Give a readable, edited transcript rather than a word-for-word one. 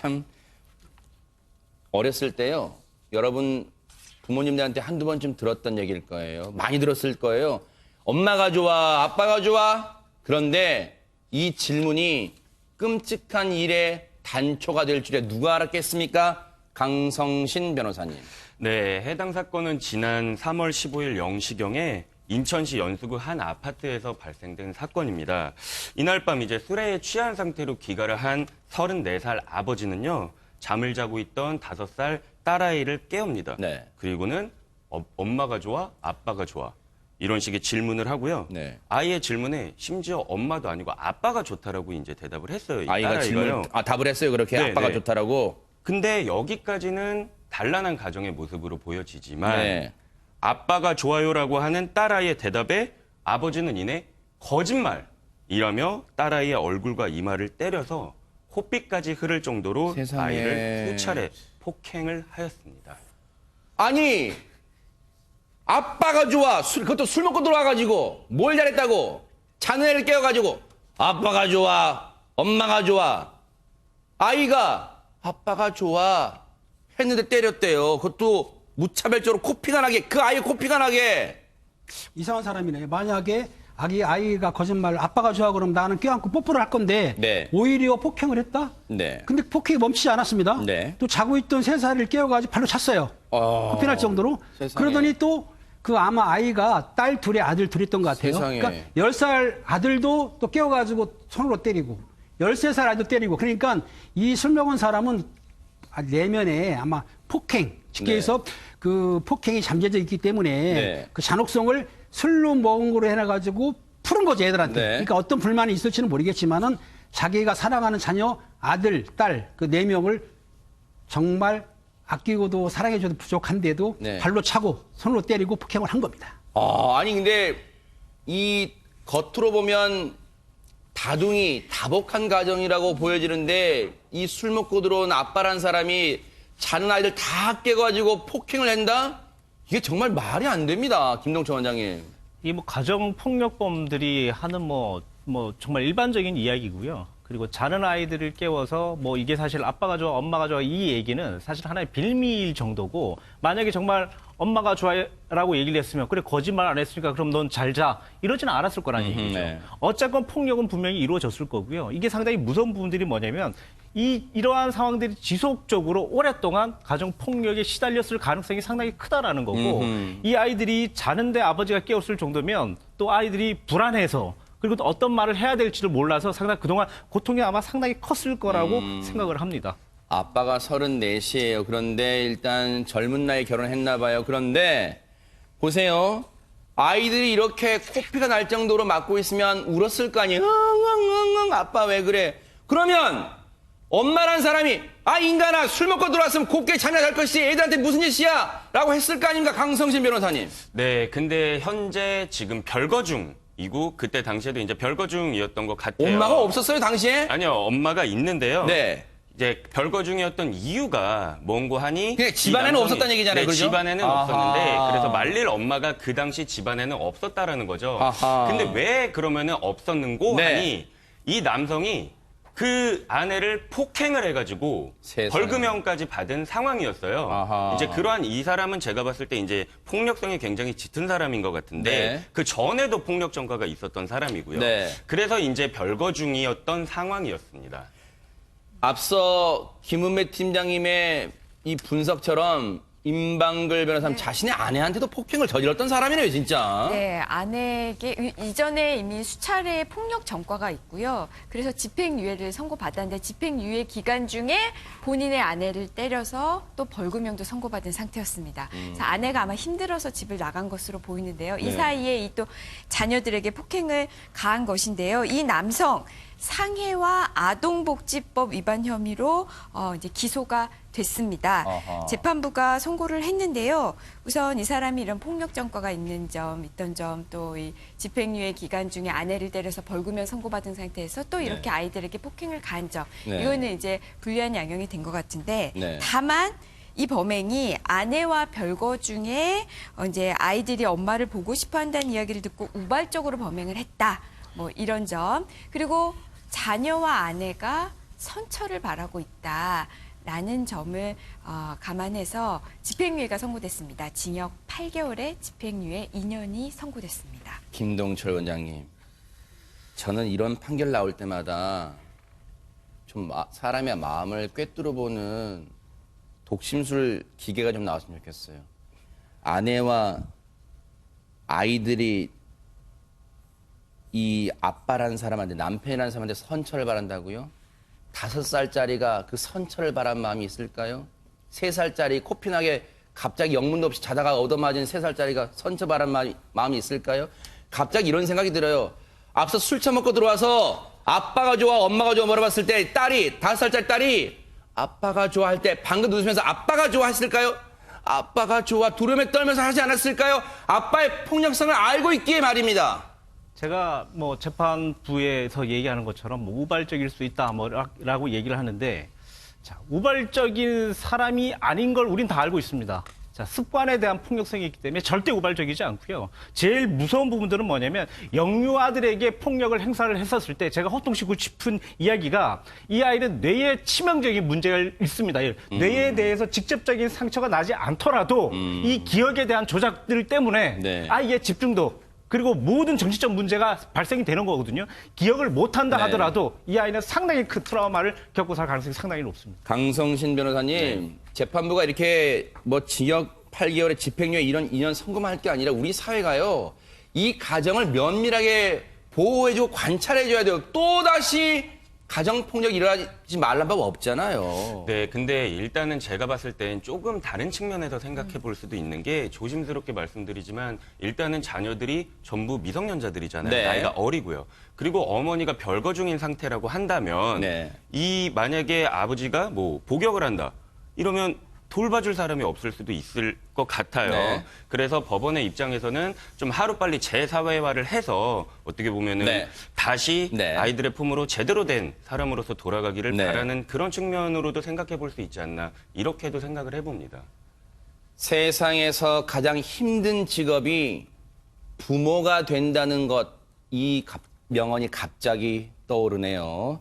참 어렸을 때요. 여러분 부모님들한테 한두 번쯤 들었던 얘기일 거예요. 많이 들었을 거예요. 엄마가 좋아, 아빠가 좋아? 그런데 이 질문이 끔찍한 일의 단초가 될 줄에 누가 알았겠습니까? 강성신 변호사님. 네, 해당 사건은 지난 3월 15일 0시경에 인천시 연수구 한 아파트에서 발생된 사건입니다. 이날 밤 이제 술에 취한 상태로 귀가를 한 34살 아버지는요, 잠을 자고 있던 5살 딸아이를 깨웁니다. 네. 그리고는 엄마가 좋아? 아빠가 좋아? 이런 식의 질문을 하고요. 네. 아이의 질문에 심지어 엄마도 아니고 아빠가 좋다라고 이제 대답을 했어요. 이 아이가 딸아이가요. 답을 했어요. 그렇게 네, 아빠가 네. 좋다라고. 근데 여기까지는 단란한 가정의 모습으로 보여지지만 네. 아빠가 좋아요라고 하는 딸아이의 대답에 아버지는 이내 거짓말이라며 딸아이의 얼굴과 이마를 때려서 코피까지 흐를 정도로 세상에. 아이를 수차례 폭행을 하였습니다. 아니 아빠가 좋아. 그것도 술 먹고 들어와가지고 뭘 잘했다고. 자는 애를 깨워가지고 아빠가 좋아. 엄마가 좋아. 아이가 아빠가 좋아 했는데 때렸대요. 그것도 무차별적으로 코피가 나게. 그 아이의 코피가 나게. 이상한 사람이네. 만약에 아이가 거짓말 아빠가 좋아 그러면 나는 껴안고 뽀뽀를 할 건데 네. 오히려 폭행을 했다? 네. 근데 폭행이 멈추지 않았습니다. 네. 또 자고 있던 3살을 깨워가지고 발로 찼어요. 코피 날 정도로. 세상에. 그러더니 또 그 아마 아이가 딸 둘에 아들 둘이 있던 것 같아요. 세상에. 그러니까 10살 아들도 또 깨워가지고 손으로 때리고 13살 아들도 때리고 그러니까 이 술 먹은 사람은 내면에 아마 폭행, 쉽게 네. 해서 그 폭행이 잠재져 있기 때문에 네. 그 잔혹성을 술로 먹은 거로 해놔가지고 푸는 거죠, 애들한테. 네. 그러니까 어떤 불만이 있을지는 모르겠지만은 자기가 사랑하는 자녀, 아들, 딸, 그 4명을 정말 아끼고도 사랑해줘도 부족한데도 네. 발로 차고 손으로 때리고 폭행을 한 겁니다. 아니 근데 이 겉으로 보면 다둥이 다복한 가정이라고 보여지는데 이 술 먹고 들어온 아빠란 사람이 자는 아이들 다 깨가지고 폭행을 한다? 이게 정말 말이 안 됩니다. 김동철 원장님. 이 뭐 가정 폭력범들이 하는 뭐 정말 일반적인 이야기고요. 그리고 자는 아이들을 깨워서 뭐 이게 사실 아빠가 좋아, 엄마가 좋아 이 얘기는 사실 하나의 빌미일 정도고 만약에 정말 엄마가 좋아라고 얘기를 했으면 그래 거짓말 안 했으니까 그럼 넌 잘 자 이러지는 않았을 거라는 얘기죠. 네. 어쨌건 폭력은 분명히 이루어졌을 거고요. 이게 상당히 무서운 부분들이 뭐냐면 이러한 상황들이 지속적으로 오랫동안 가정 폭력에 시달렸을 가능성이 상당히 크다라는 거고 이 아이들이 자는데 아버지가 깨웠을 정도면 또 아이들이 불안해서 그리고 또 어떤 말을 해야 될지를 몰라서 상당히 그동안 고통이 아마 상당히 컸을 거라고 생각을 합니다. 아빠가 34이에요. 그런데 일단 젊은 나이에 결혼했나 봐요. 그런데 보세요. 아이들이 이렇게 코피가 날 정도로 맞고 있으면 울었을 거 아니에요. 응응응응 아빠 왜 그래. 그러면 엄마란 사람이 인간아 술 먹고 들어왔으면 곱게 잠이나 잘 것이지 애들한테 무슨 짓이야 라고 했을 거 아닙니까 강성신 변호사님. 네, 근데 현재 지금 별거 중이고 그때 당시에도 이제 별거 중이었던 것 같아요. 엄마가 없었어요 당시에? 아니요, 엄마가 있는데요. 네. 이제 별거 중이었던 이유가 뭔고 하니 그냥 집안에는 없었다는 얘기잖아요, 네, 그죠? 집안에는 아하. 없었는데 그래서 말릴 엄마가 그 당시 집안에는 없었다라는 거죠. 아하. 근데 왜 그러면은 없었는고 네. 하니 이 남성이 그 아내를 폭행을 해가지고 세상에. 벌금형까지 받은 상황이었어요. 아하. 이제 그러한 이 사람은 제가 봤을 때 이제 폭력성이 굉장히 짙은 사람인 것 같은데 네. 그 전에도 폭력 전과가 있었던 사람이고요. 네. 그래서 이제 별거 중이었던 상황이었습니다. 앞서 김은배 팀장님의 이 분석처럼 임방글 변호사님 자신의 아내한테도 폭행을 저질렀던 사람이네요, 진짜. 네, 아내에게 이전에 이미 수차례 폭력 전과가 있고요. 그래서 집행유예를 선고받았는데 집행유예 기간 중에 본인의 아내를 때려서 또 벌금형도 선고받은 상태였습니다. 그래서 아내가 아마 힘들어서 집을 나간 것으로 보이는데요. 이 네. 사이에 이 또 자녀들에게 폭행을 가한 것인데요. 이 남성 상해와 아동복지법 위반 혐의로 이제 기소가 됐습니다. 아하. 재판부가 선고를 했는데요. 우선 이 사람이 이런 폭력 전과가 있는 점, 또 이 집행유예 기간 중에 아내를 때려서 벌금형 선고받은 상태에서 또 이렇게 아이들에게 폭행을 가한 점, 네. 이거는 이제 불리한 양형이 된 것 같은데, 네. 다만 이 범행이 아내와 별거 중에 이제 아이들이 엄마를 보고 싶어한다는 이야기를 듣고 우발적으로 범행을 했다. 뭐 이런 점. 그리고 자녀와 아내가 선처를 바라고 있다라는 점을 감안해서 집행유예가 선고됐습니다. 징역 8개월에 집행유예 2년이 선고됐습니다. 김동철 원장님, 저는 이런 판결 나올 때마다 좀 사람의 마음을 꿰뚫어보는 독심술 기계가 좀 나왔으면 좋겠어요. 아내와 아이들이 이 아빠라는 사람한테, 남편이라는 사람한테 선처를 바란다고요? 5살짜리가 그 선처를 바란 마음이 있을까요? 3살짜리 코피나게 갑자기 영문도 없이 자다가 얻어맞은 3살짜리가 선처 바란 마음이 있을까요? 갑자기 이런 생각이 들어요. 앞서 술 처먹고 들어와서 아빠가 좋아, 엄마가 좋아 물어봤을 때 딸이, 5살짜리 딸이 아빠가 좋아할 때 방금 웃으면서 아빠가 좋아했을까요? 아빠가 좋아 두려움에 떨면서 하지 않았을까요? 아빠의 폭력성을 알고 있기에 말입니다. 제가 뭐 재판부에서 얘기하는 것처럼 뭐 우발적일 수 있다 뭐라고 얘기를 하는데, 자, 우발적인 사람이 아닌 걸 우린 다 알고 있습니다. 자, 습관에 대한 폭력성이 있기 때문에 절대 우발적이지 않고요. 제일 무서운 부분들은 뭐냐면 영유아들에게 폭력을 행사를 했었을 때 제가 호통시키고 싶은 이야기가, 이 아이는 뇌에 치명적인 문제가 있습니다. 뇌에 대해서 직접적인 상처가 나지 않더라도 이 기억에 대한 조작들 때문에 네. 아이의 집중도 그리고 모든 정신적 문제가 발생이 되는 거거든요. 기억을 못한다 네. 하더라도 이 아이는 상당히 큰 트라우마를 겪고 살 가능성이 상당히 높습니다. 강성신 변호사님, 재판부가 이렇게 뭐 징역 8개월에 집행유예 2년 선고만 할 게 아니라 우리 사회가요, 이 가정을 면밀하게 보호해주고 관찰해줘야 돼요. 또다시 가정폭력이 일어나지 말란 법 없잖아요. 네, 근데 일단은 제가 봤을 땐 조금 다른 측면에서 생각해 볼 수도 있는 게, 조심스럽게 말씀드리지만 일단은 자녀들이 전부 미성년자들이잖아요. 네. 나이가 어리고요. 그리고 어머니가 별거 중인 상태라고 한다면 네. 이 만약에 아버지가 뭐 복역을 한다 이러면 돌봐줄 사람이 없을 수도 있을 것 같아요. 네. 그래서 법원의 입장에서는 좀 하루빨리 재사회화를 해서 어떻게 보면은 네. 다시 네. 아이들의 품으로 제대로 된 사람으로서 돌아가기를 네. 바라는 그런 측면으로도 생각해 볼 수 있지 않나, 이렇게도 생각을 해봅니다. 세상에서 가장 힘든 직업이 부모가 된다는 것, 이 명언이 갑자기 떠오르네요.